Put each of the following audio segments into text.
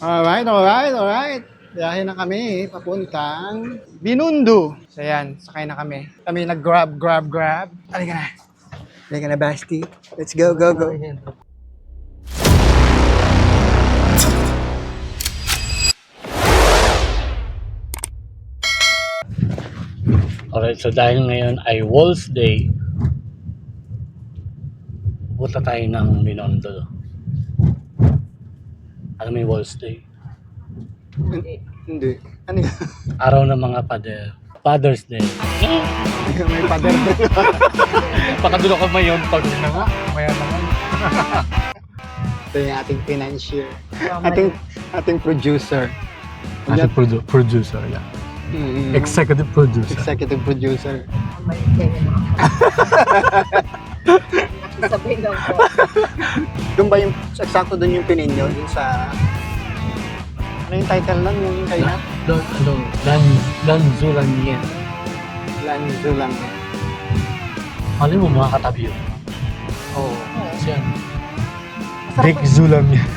Alright. Biyahe na kami, papuntang Binondo. So yan, sakay na kami. Kami nag-grab. Halika na, Basti. Let's go. Alright, so dahil ngayon ay Wolves Day, pupunta tayo ng Binondo. Alam mo yung Wolves Day? Hindi. Ano yan? Araw ng mga pader. Father's Day. May pader doon. Pakadulo ko mayon pag na nga. Maya naman. Ito yung ating financier. Ating producer. As a producer, yeah. Executive producer. Executive producer. Sabay lang po. Doon ba yung, eksakto doon yung pinin nyo? Yung sa, ano yung title lang? Yung kayo na? Lanzo lang yan. Lanzo lang. Alam mo mga katabi yun. Oo. Siya. Big Zulam yan.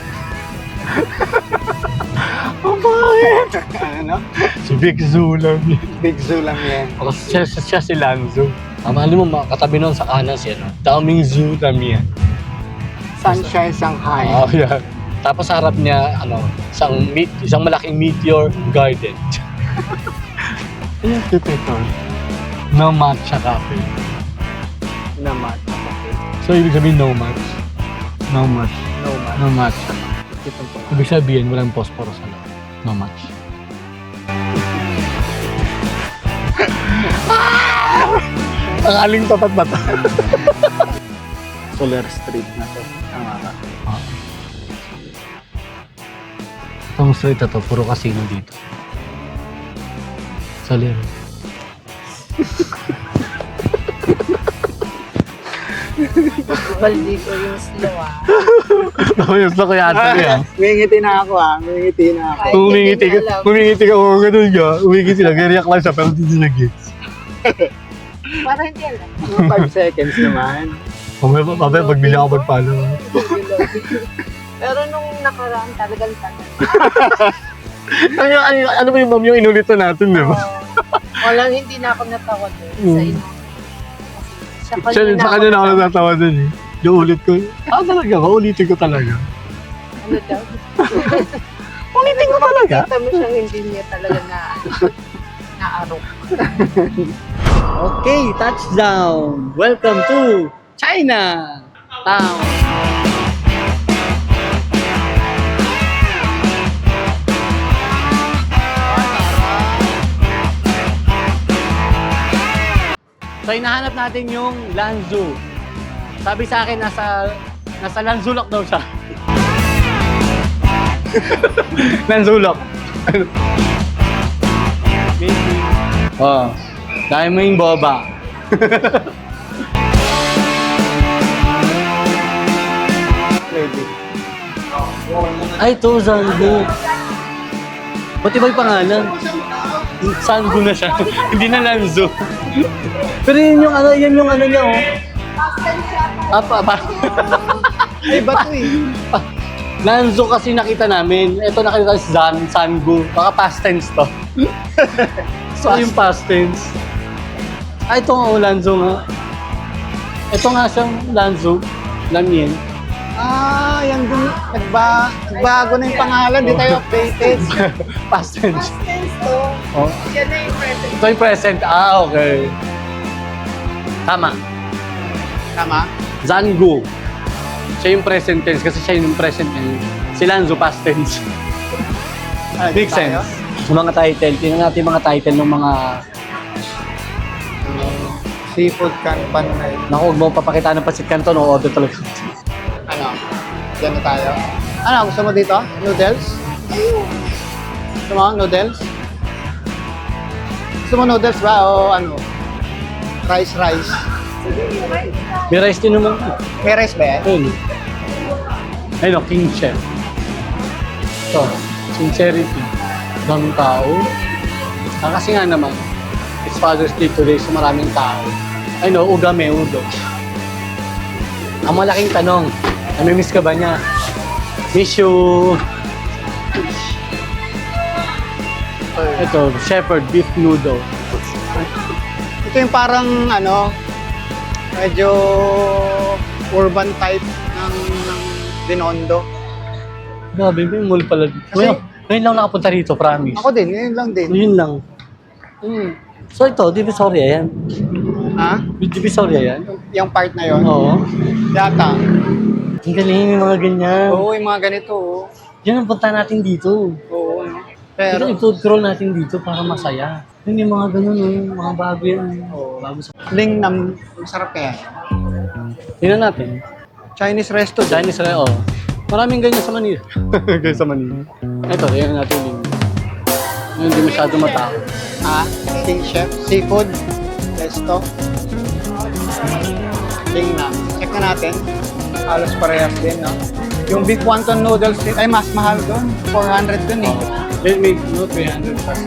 Oh, bakit? Ano? Si Big Zulam yan. Big Zoo lang yan. O siya si Lanzo. Alam mo mga katabi nun sa kanan siya. No? Daming Zulam yan. Sunshine Shanghai. Oh, yeah. Tapos sa harap niya, isang malaking meteor garden. Yung typical no matcha cafe. Naman. So, ibig sabihin no match. No match. No matcha. Itong po. Ibig sabihin, walang posporo sa loob. No match. Ang aling tapat na to. Solar Street na to. Tama ka. Itong street na to, puro casino dito. Soler. Baldi ko yung slow ah. Ayos na kaya ito yan. Ngingiti na ako Ngingiti na ako. Kung umingiti ka, kung ganun ka, umingiti lang, gariyak lang siya, pero hindi sila gets. Para hindi alam. 5 seconds naman. Mamaya, pagbili ako mag-follow. Pero nung nakaraan talagang tagal. Ano ba yung ma'am yung inulito natin, di ba? Walang hindi na ako natawa doon sa inyo. Sa Sa kanya na ako natatawa dun eh. Yung ulit ko, talaga ba? Ulitin ko talaga. Ano daw? Ulitin ko talaga? Kita mo siyang hindi niya talaga naarok. Okay, touchdown! Welcome to China Town! So, hinahanap natin yung Lanzo. Sabi sa akin, nasa Lanzulok daw siya. Lanzulok. Maybe. Oh, dahil mo yung boba. Ready. Ay, ito, Zango. Pati ba yung pangalan? Zango na siya. Hindi na Lanzo. Pero yun yung ano niya, oh. Ay, bato eh. Lanzo kasi nakita namin. Ito nakita si Zango. Baka past tense to. So, yung past tense. Ay, ito nga, Lanzo nga. Ito nga siyang Lanzo. Lamien. Yan dun. Nagbago na yung pangalan. Di tayo updated. Past tense. Past tense to. Oh. Siya na yung present. Ito yung present. Okay. Tama. Tama? Zango. Siya yung present tense kasi siya yung present tense. Si Lanzo past tense. Make sense. Yung mga title, tingnan natin yung mga title ng mga... Seafood Kanpan na yun. Naku, huwag mo papakita ng pasit kanto, no? Order talaga. Ano? Diyan na tayo. Ano? Gusto mo dito? Noodles? Gusto mo? Noodles? Gusto mo noodles ba? O ano? Rice. May rice din naman. May rice ba yan? Ayun. Ayun, King Chef. Ito, sincerity. Daming tao. Kasi nga naman, it's Father's Day today, so maraming tao. I know, ugame, udo. Ang malaking tanong, namimiss ka ba niya? Miss you. Ito, shepherd beef noodle. Ito yung parang ano, medyo urban type ng Binondo. Grabe, may mall pala. Ngayon lang nakapunta rito, promise. Ako din, yun lang din. Yun lang. So ito, Divisoria yan. Ha? Divisoria yan? Yung part na yun? Oo. Yata. Ang galing yung mga ganyan. Oo, yung mga ganito. Oh. Yan ang punta natin dito. Oo, no? Pero Pero, i-food crawl natin dito para masaya. Yun yung mga ganun, yung mga bago yan. Oo. Bago sa... Lingnam, masarap kaya. Tingnan natin. Chinese resto. Chinese rin, oh. Maraming ganyan sa Manila. Ganyan sa Manila. Ito, tingnan natin yung hindi masyado matao. King Chef, seafood, resto. Lingnam. Check na natin. Halos parehas din, no? Yung beef wonton noodles, ay mas mahal doon. 400 doon eh. Then make no 300 plus.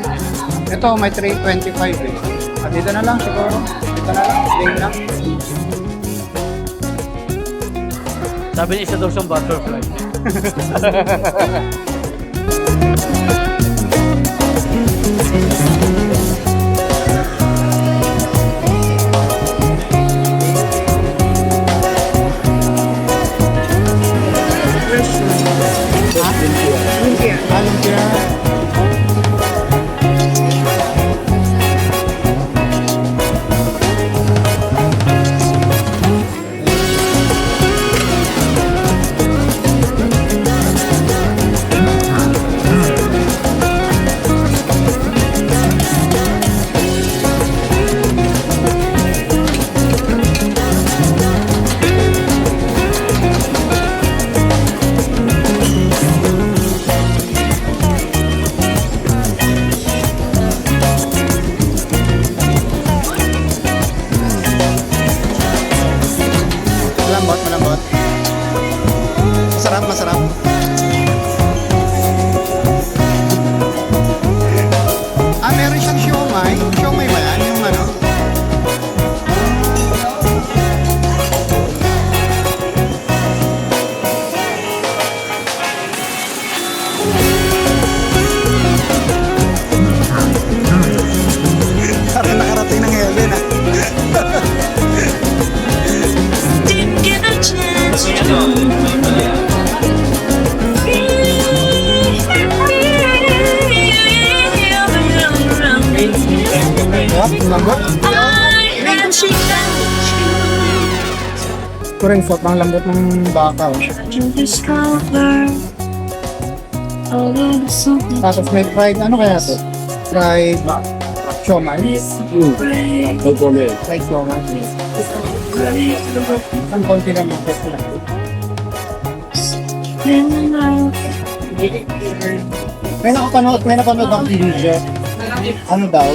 Ito, may 325 eh. Dito na lang siguro. Dito na lang. Lingnam. Sabi niya isa daw siyang butterfly. Lumpia. Malambot. Masarap. Meron siyang siomay. Siomay ba yan? Yung ano? Parang nakarating ng heaven ah. Didn't get a chance to Lambot. I had she Kurang foot, ang lambot ng baka. to discover a little something Tapos may fried, ano kaya to? Fried siomay. Fried siomay. Ang konti lang yung test lang. in the night. May napanood ng video. Ano daw?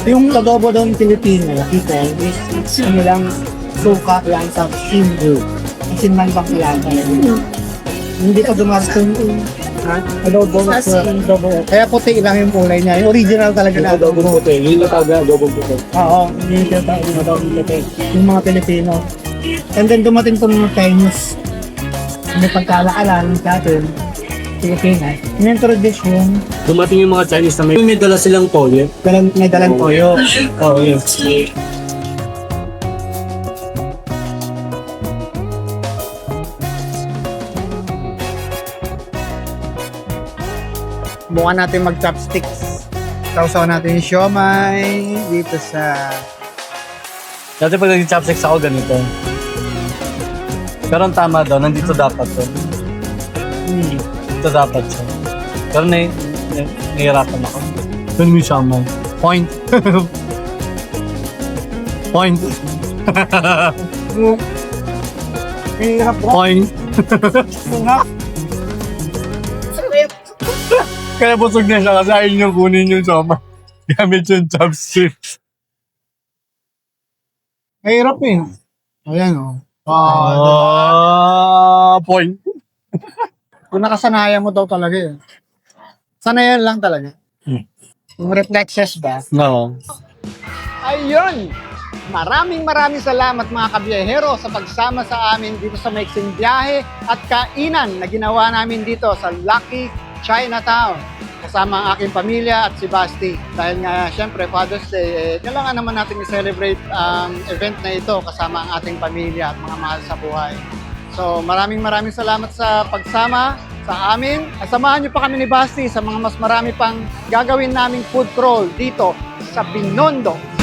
Yung adobo daw ng Pilipino, dito, is ano lang, suka lang sa shindu. Kasi man bang kailangan. Hindi ka dumarating adobo sa adobo. Kaya puti lang yung kulay niya. Yung original talaga na adobo. puti. Yung natawag adobo puti. Oo, hindi siya tayo yung adobo puti. Yung mga Pilipino. And then dumating itong mga Chinese. May pagkalaalan sa atin, Pilipinas. In-introduce yung Dumating yung mga Chinese na may dala silang toyo. may dalang toyo. Oo, yun. Bukan natin mag-chopsticks. Sausaw natin yung siomay dito sa... Dati pag nag-chopsticks ako ganito. Pero ang tama daw, nandito dapat to. Dito dapat siya. Pero nahihirapan ako. Doon mo siya man. Point. Point. Hirap po. Point. Kaya busog na siya kasi ayaw niyong kunin yung soma. Gamit yung chopsticks. Hirap eh. Ayan o. Point. Kung nakasanayan mo daw talaga eh. Sanayan lang talaga. Yung reflexes ba? No. Ayun! Maraming salamat mga kabiyahero sa pagsama sa amin dito sa maiksing biyahe at kainan na ginawa namin dito sa Lucky Chinatown. Kasama ang aking pamilya at si Basti. Dahil nga, syempre, Father's Day, kailangan naman natin i-celebrate ang event na ito kasama ang ating pamilya at mga mahal sa buhay. So, maraming salamat sa pagsama sa amin. At samahan niyo pa kami ni Basti sa mga mas marami pang gagawin naming food crawl dito sa Binondo